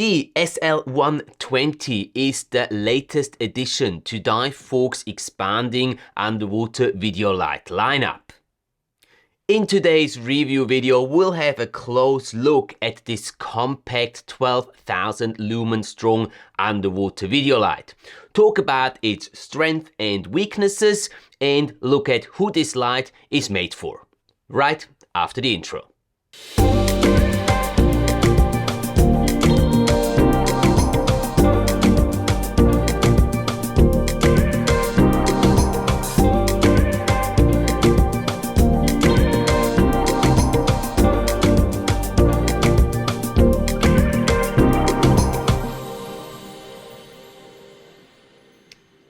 The SL120 is the latest addition to Divevolk's expanding underwater video light lineup. In today's review video, we'll have a close look at this compact 12,000 lumen strong underwater video light, talk about its strength and weaknesses, and look at who this light is made for, right after the intro.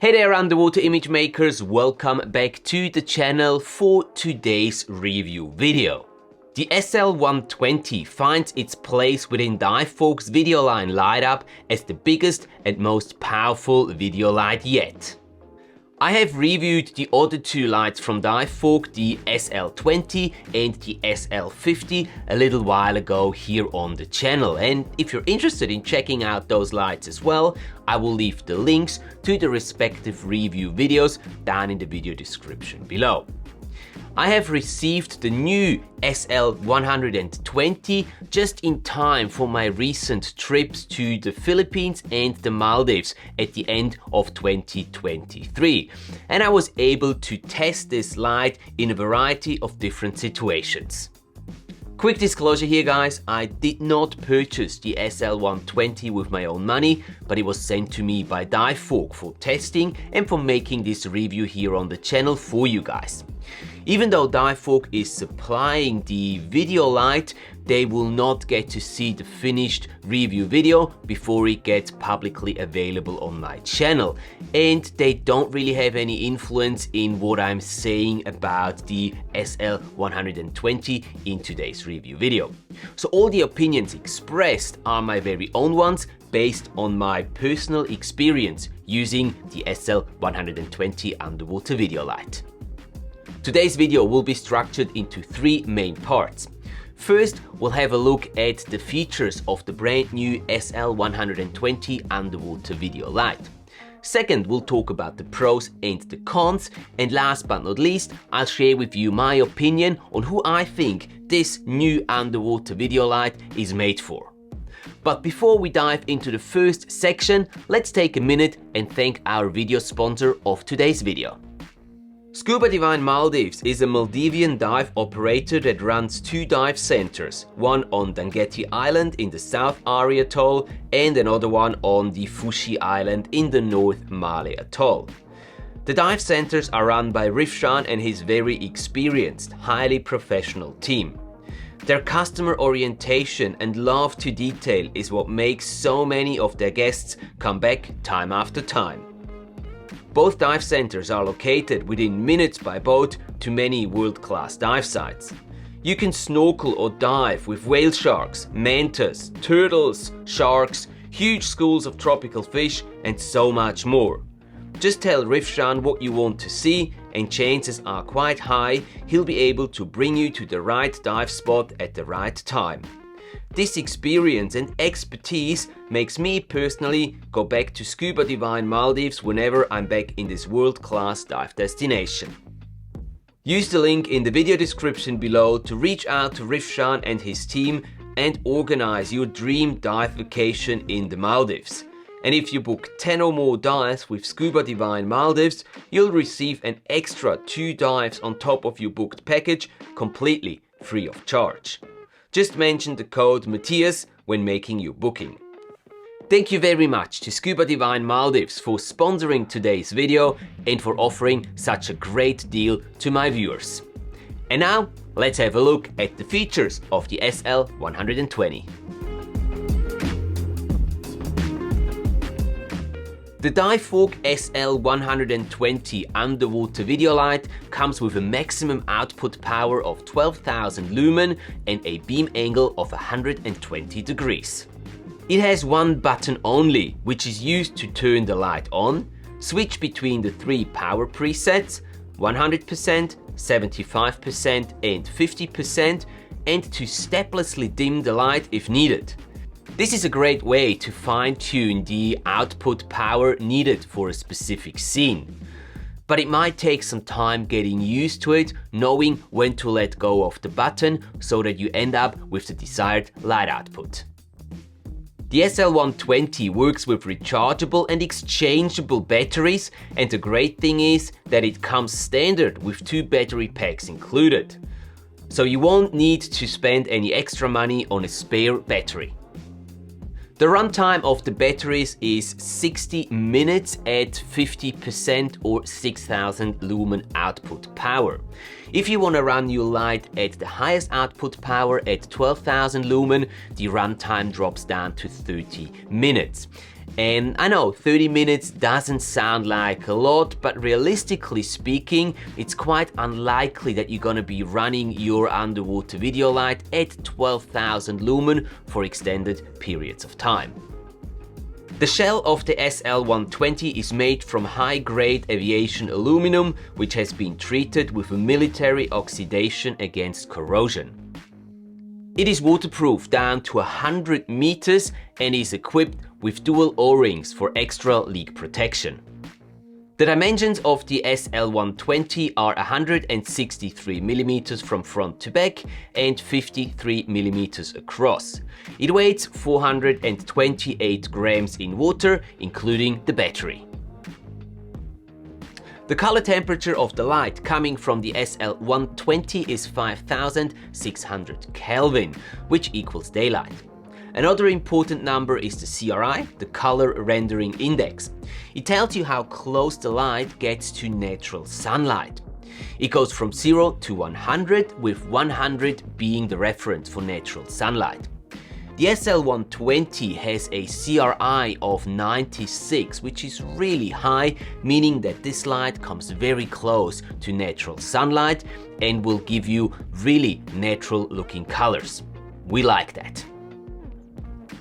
Hey there underwater image makers, welcome back to the channel for today's review video. The SL120 finds its place within Divevolk's video line lineup as the biggest and most powerful video light yet. I have reviewed the other two lights from Divevolk, the SL20 and the SL50, a little while ago here on the channel, and if you're interested in checking out those lights as well, I will leave the links to the respective review videos down in the video description below. I have received the new SL120 just in time for my recent trips to the Philippines and the Maldives at the end of 2023, and I was able to test this light in a variety of different situations. Quick disclosure here guys, I did not purchase the SL120 with my own money, but it was sent to me by Divevolk for testing and for making this review here on the channel for you guys. Even though Divevolk is supplying the video light, they will not get to see the finished review video before it gets publicly available on my channel. And they don't really have any influence in what I'm saying about the SL120 in today's review video. So all the opinions expressed are my very own ones based on my personal experience using the SL120 underwater video light. Today's video will be structured into three main parts. First, we'll have a look at the features of the brand new SL120 underwater video light. Second, we'll talk about the pros and the cons, and last but not least, I'll share with you my opinion on who I think this new underwater video light is made for. But before we dive into the first section, let's take a minute and thank our video sponsor of today's video. Scuba Divine Maldives is a Maldivian dive operator that runs two dive centers, one on Dangeti Island in the South Ari Atoll and another one on the Fushi Island in the North Male Atoll. The dive centers are run by Rifshan and his very experienced, highly professional team. Their customer orientation and love to detail is what makes so many of their guests come back time after time. Both dive centers are located within minutes by boat to many world-class dive sites. You can snorkel or dive with whale sharks, mantas, turtles, sharks, huge schools of tropical fish, and so much more. Just tell Rifshan what you want to see, and chances are quite high he'll be able to bring you to the right dive spot at the right time. This experience and expertise makes me personally go back to Scuba Divine Maldives whenever I'm back in this world-class dive destination. Use the link in the video description below to reach out to Rifshan and his team and organize your dream dive vacation in the Maldives. And if you book 10 or more dives with Scuba Divine Maldives, you'll receive an extra 2 dives on top of your booked package completely free of charge. Just mention the code Matthias when making your booking. Thank you very much to Scuba Divine Maldives for sponsoring today's video and for offering such a great deal to my viewers. And now, let's have a look at the features of the SL120. The Divevolk SL120 underwater video light comes with a maximum output power of 12,000 lumen and a beam angle of 120 degrees. It has one button only, which is used to turn the light on, switch between the three power presets, 100%, 75% and 50%, and to steplessly dim the light if needed. This is a great way to fine-tune the output power needed for a specific scene. But it might take some time getting used to it, knowing when to let go of the button so that you end up with the desired light output. The SL120 works with rechargeable and exchangeable batteries, and the great thing is that it comes standard with 2 battery packs included. So you won't need to spend any extra money on a spare battery. The runtime of the batteries is 60 minutes at 50% or 6000 lumen output power. If you want to run your light at the highest output power at 12,000 lumen, the runtime drops down to 30 minutes. And I know 30 minutes doesn't sound like a lot, but realistically speaking, it's quite unlikely that you're gonna be running your underwater video light at 12,000 lumen for extended periods of time. The shell of the SL120 is made from high-grade aviation aluminum, which has been treated with a military oxidation against corrosion. It is waterproof down to 100 meters and is equipped with dual O-rings for extra leak protection. The dimensions of the SL120 are 163 mm from front to back and 53 mm across. It weighs 428 grams in water, including the battery. The color temperature of the light coming from the SL120 is 5600 Kelvin, which equals daylight. Another important number is the CRI, the color rendering index. It tells you how close the light gets to natural sunlight. It goes from 0 to 100, with 100 being the reference for natural sunlight. The SL120 has a CRI of 96, which is really high, meaning that this light comes very close to natural sunlight and will give you really natural looking colors. We like that.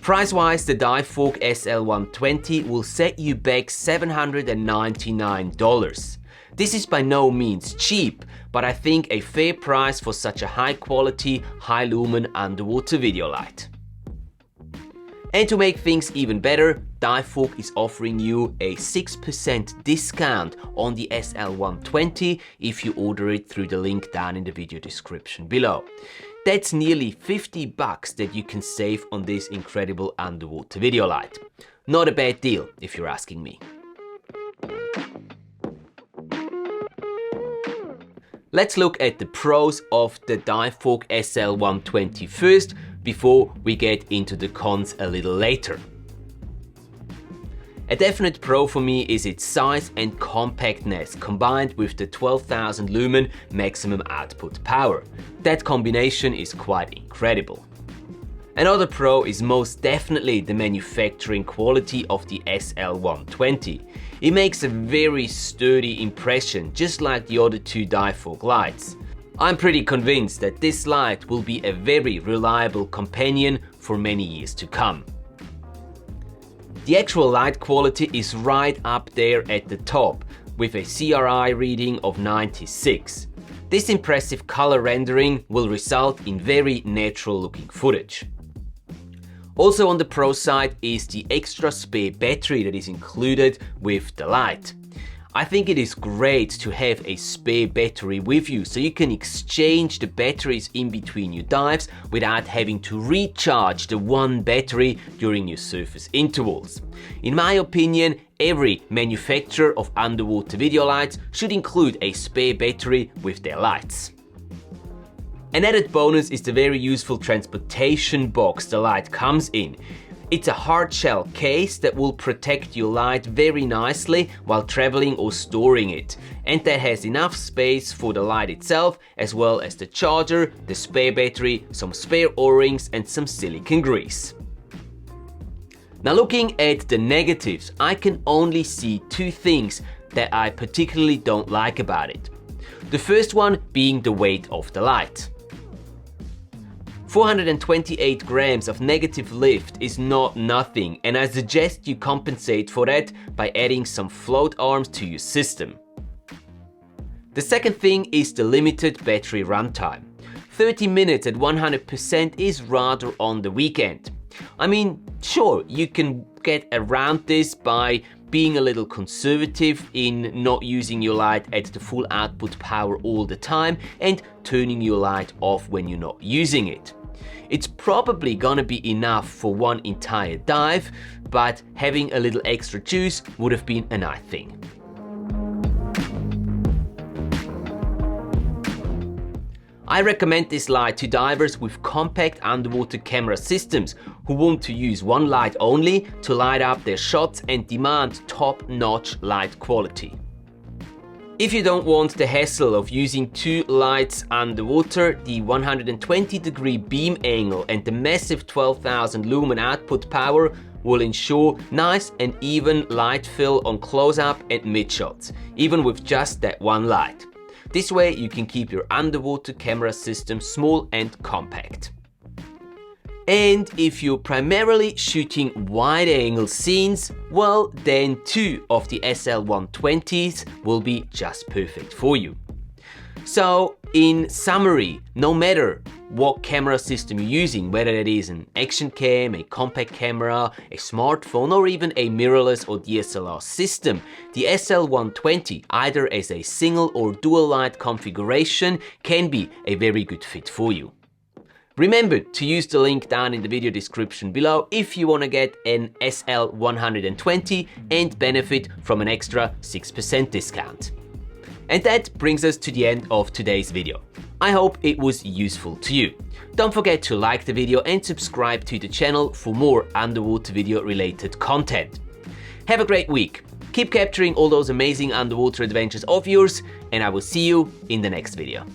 Price-wise, the Divevolk SL120 will set you back $799. This is by no means cheap, but I think a fair price for such a high quality, high lumen underwater video light. And to make things even better, Divevolk is offering you a 6% discount on the SL120 if you order it through the link down in the video description below. That's nearly $50 that you can save on this incredible underwater video light. Not a bad deal, if you're asking me. Let's look at the pros of the Divevolk SL120 first, before we get into the cons a little later. A definite pro for me is its size and compactness combined with the 12,000 lumen maximum output power. That combination is quite incredible. Another pro is most definitely the manufacturing quality of the SL120. It makes a very sturdy impression, just like the other 2 Divevolk lights. I'm pretty convinced that this light will be a very reliable companion for many years to come. The actual light quality is right up there at the top, with a CRI reading of 96. This impressive color rendering will result in very natural looking footage. Also on the pro side is the extra spare battery that is included with the light. I think it is great to have a spare battery with you so you can exchange the batteries in between your dives without having to recharge the one battery during your surface intervals. In my opinion, every manufacturer of underwater video lights should include a spare battery with their lights. An added bonus is the very useful transportation box the light comes in. It's a hard shell case that will protect your light very nicely while traveling or storing it, and that has enough space for the light itself, as well as the charger, the spare battery, some spare O-rings and some silicone grease. Now looking at the negatives, I can only see 2 things that I particularly don't like about it. The first one being the weight of the light. 428 grams of negative lift is not nothing, and I suggest you compensate for that by adding some float arms to your system. The second thing is the limited battery runtime. 30 minutes at 100% is rather on the weekend. I mean, sure, you can get around this by being a little conservative in not using your light at the full output power all the time and turning your light off when you're not using it. It's probably gonna be enough for one entire dive, but having a little extra juice would have been a nice thing. I recommend this light to divers with compact underwater camera systems who want to use one light only to light up their shots and demand top-notch light quality. If you don't want the hassle of using two lights underwater, the 120-degree beam angle and the massive 12,000 lumen output power will ensure nice and even light fill on close-up and mid-shots, even with just that one light. This way you can keep your underwater camera system small and compact. And if you're primarily shooting wide-angle scenes, well, then two of the SL120s will be just perfect for you. So, in summary, no matter what camera system you're using, whether it is an action cam, a compact camera, a smartphone, or even a mirrorless or DSLR system, the SL120, either as a single or dual light configuration, can be a very good fit for you. Remember to use the link down in the video description below if you want to get an SL120 and benefit from an extra 6% discount. And that brings us to the end of today's video. I hope it was useful to you. Don't forget to like the video and subscribe to the channel for more underwater video related content. Have a great week. Keep capturing all those amazing underwater adventures of yours, and I will see you in the next video.